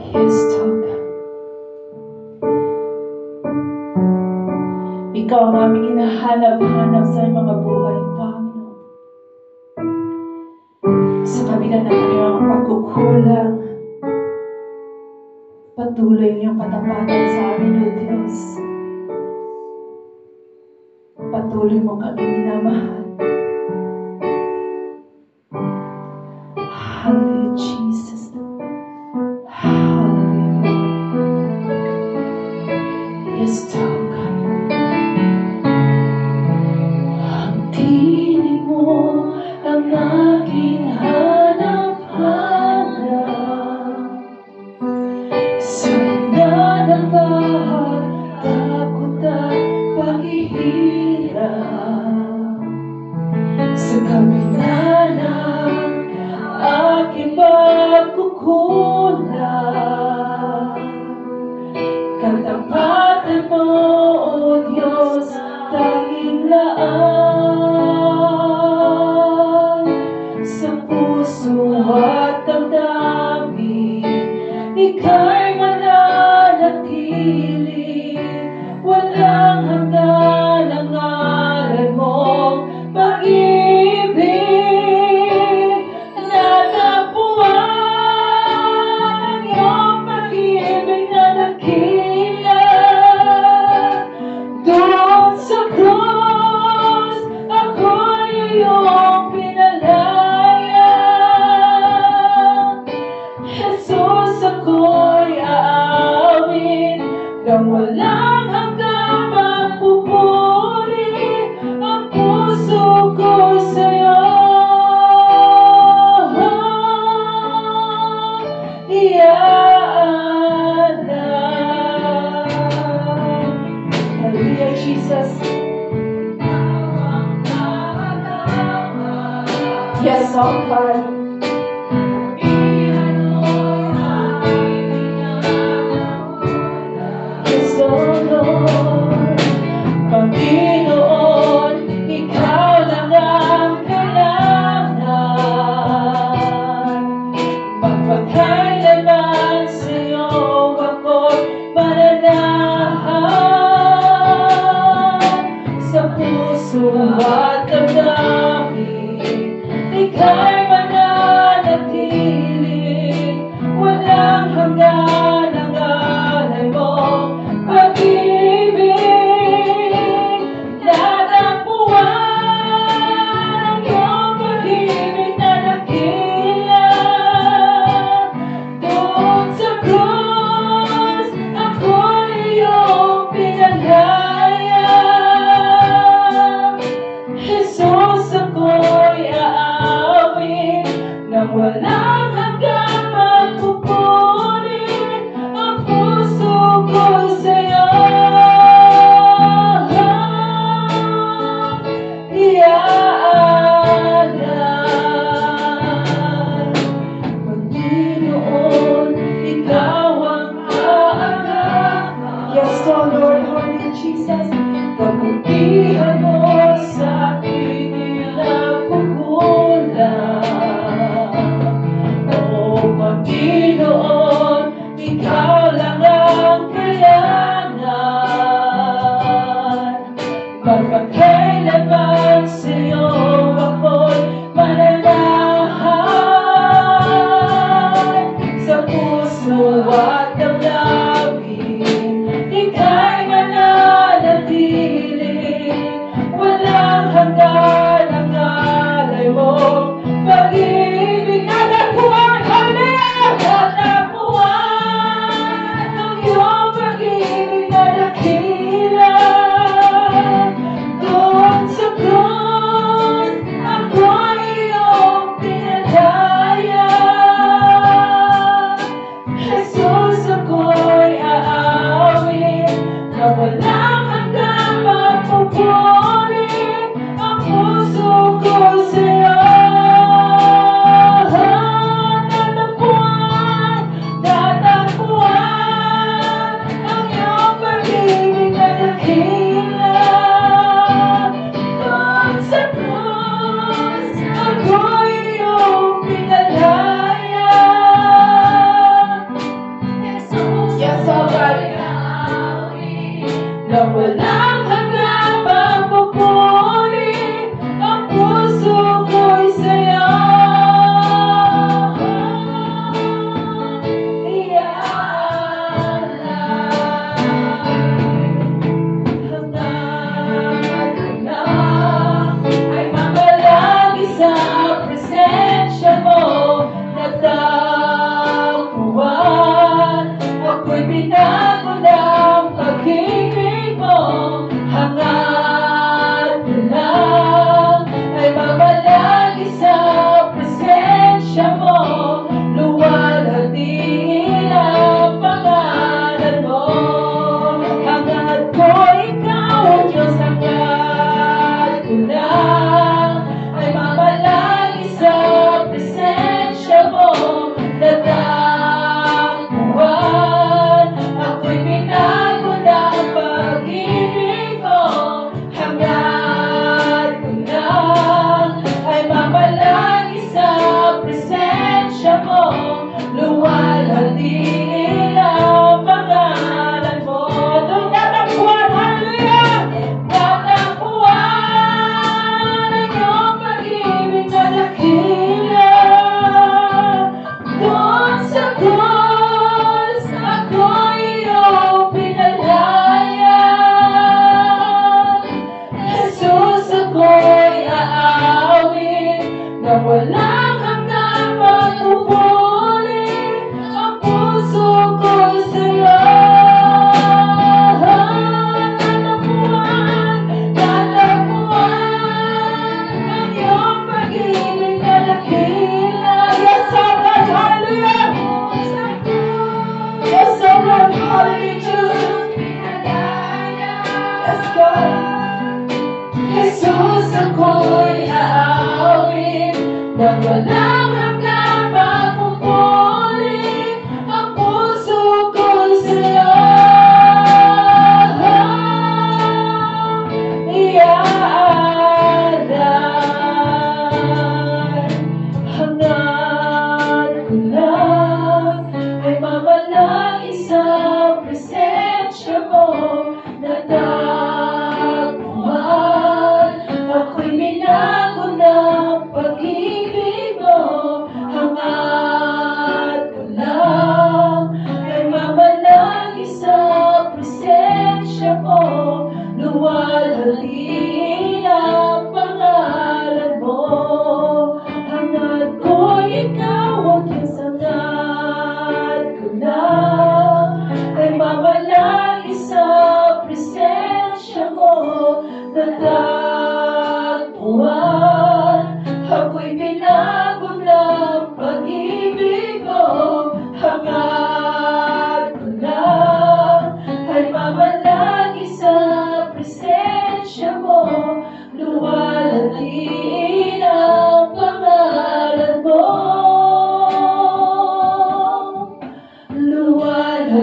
Yes, Toga. Ikaw ang aming hinahanap-hanap sa mga buhay, Panginoon. Sa kabila ng iyong pagkukulang, patuloy niyong patapatan sa amin, O Diyos. Patuloy mo kami minamahal. Hallelujah, Jesus. Hallelujah. Yes, God. Ang tinig mo ang aking hanap-hanap. Sa gitna ng lahat, takot at paghihirap. Sa kabila ng aking pagkukulang, katapatan mo, O Diyos, tanging laan. Sa puso at damdamin, ika'y mananatili. Walang hanggan ang alay mong pag-ibig. Natagpuan ang iyong pag-ibig na dakila. Doon sa krus, ako'y iyong pinalaya. Jesus, ako'y aawin nang walang hanggang magpupuri ang puso ko sa'yo. Hallelujah, Jesus. Yes, oh God. Yes, oh Lord. Panginoon, ikaw lang ang kailangan. Magpakailanman sa'yo ako'y mananahan. Sa puso at damdamin, ika'y mananatili. Walang hanggan ang alay mo pag-ibig. Natagpuan ang iyong pag-ibig na dakila. Doon sa krus, ako'y iyong pinalaya. Jesus, ako'y aawin nang walang hanggang magpupuri ang puso ko sa'yo. Iaanan. Panginoon, ikaw ang aangat. Yes, oh Lord, Holy Jesus. Kabutihan mo sa aking pinagkukulang. O Panginoon, ikaw lang ang kailangan. Magpakailanman sa'yo ako'y mananahan. Sa puso at damdamin, ika'y mananatili. Walang hanggan ang alay mong pag-ibig. Natagpuan, hallelujah! Natagpuan ang iyong pag-ibig na dakila. Doon sa krus, ako'y iyong pinalaya. Jesus, ako'y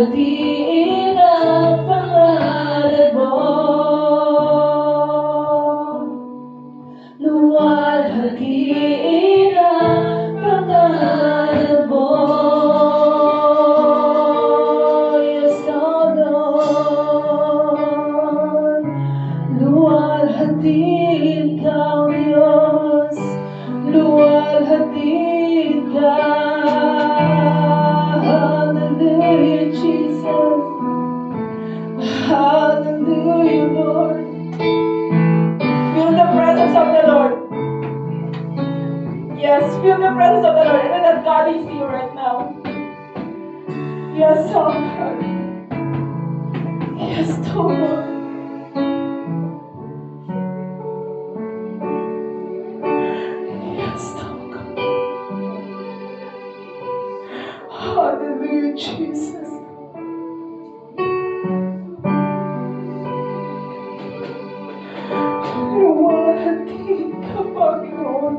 Luwalhatiin ang pangalan mo. Luwalhatiin ang pangalan mo. Yes, oh Lord. Luwalhatiin ka, oh Diyos. Luwalhatiin ka. Hallelujah, Jesus. Hallelujah, Lord. Feel the presence of the Lord. Yes, feel the presence of the Lord. And that God is here right now. Yes, oh God. Yes, oh Lord. Yes, oh God. Hallelujah, Jesus. Luwalhatiin ka, Panginoon.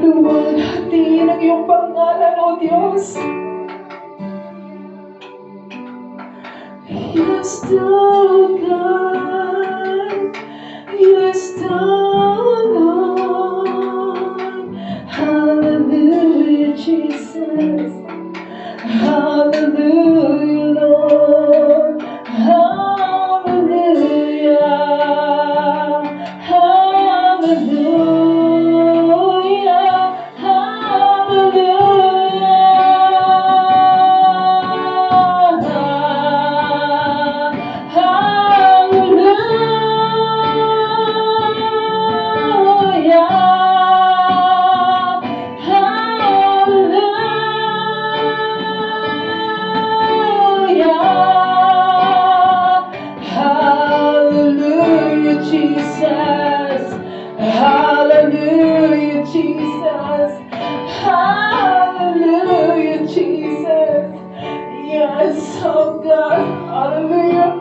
Luwalhatiin ang iyong pangalan, O Diyos. Yes, oh God. Yes, oh Lord. Hallelujah, Jesus. Hallelujah, Lord. Hallelujah. Hallelujah. Hallelujah, Jesus. Hallelujah, Jesus. Hallelujah, Jesus. Yes, oh God. Hallelujah.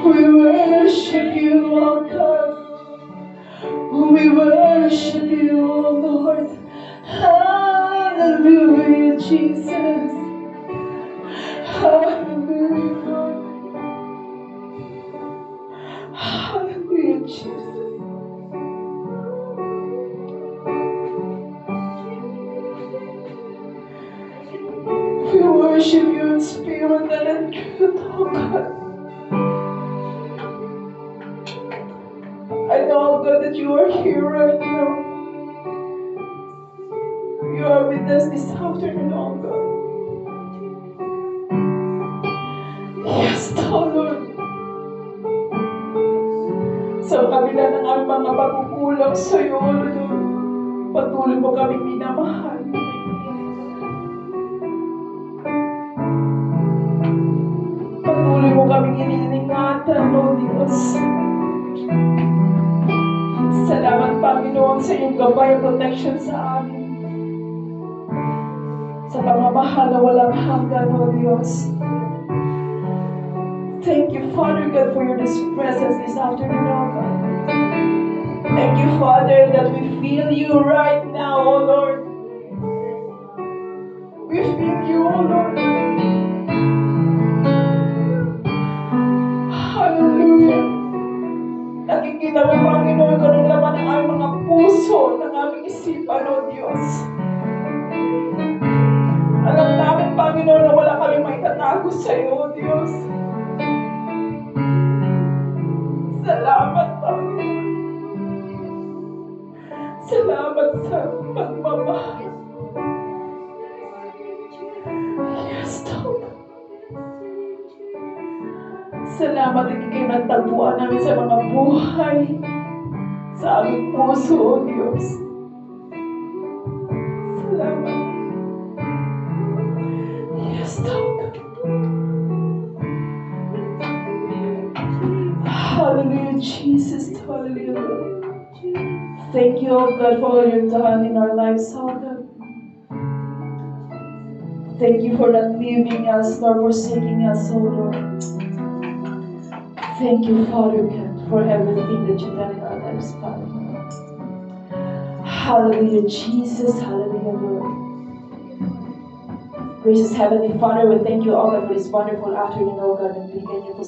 We worship you, oh God. We worship you, oh Lord. Hallelujah, Jesus. Hallelujah, Lord. Hallelujah, Jesus. We worship you in spirit and in truth, oh God. I know, God, that you are here right now. You are with us this afternoon, oh God. Yes, oh Lord. Sa kabila ng aming mga pagkukulang sa iyo, Lord, patuloy mo kaming minamahal. Patuloy mo kaming iniingatan, O Diyos. Salamat, Panginoon, sa iyong gabay at protection sa amin. Sa pamamahal na walang hanggan, O Diyos. Thank you, Father God, for your presence this afternoon, O God. Thank you, Father, that we feel you right now, O Lord. We feel you, O Lord. Hallelujah. Nakikita mo, Panginoon, kung anong laman ng aming mga puso, ng aming isipan, O Diyos. Alam namin, Panginoon, na wala kami maitatago sa iyo, O Diyos. Salamat, Panginoon. Salamat sa pagmamahal. Yes, Lord. Salamat at ikay natagpuan namin sa mga buhay, sa aming puso, O Diyos. Salamat. Yes, Lord. Hallelujah, Jesus. Hallelujah, Lord. Thank you, oh God, for all you've done in our lives, oh God. Thank you for not leaving us nor forsaking us, oh Lord. Thank you, Father God, for everything that you've done in our lives, Father. Hallelujah, Jesus. Hallelujah, Lord. Gracious Heavenly Father, we thank you, oh God, for this wonderful afternoon, oh God, and we thank you for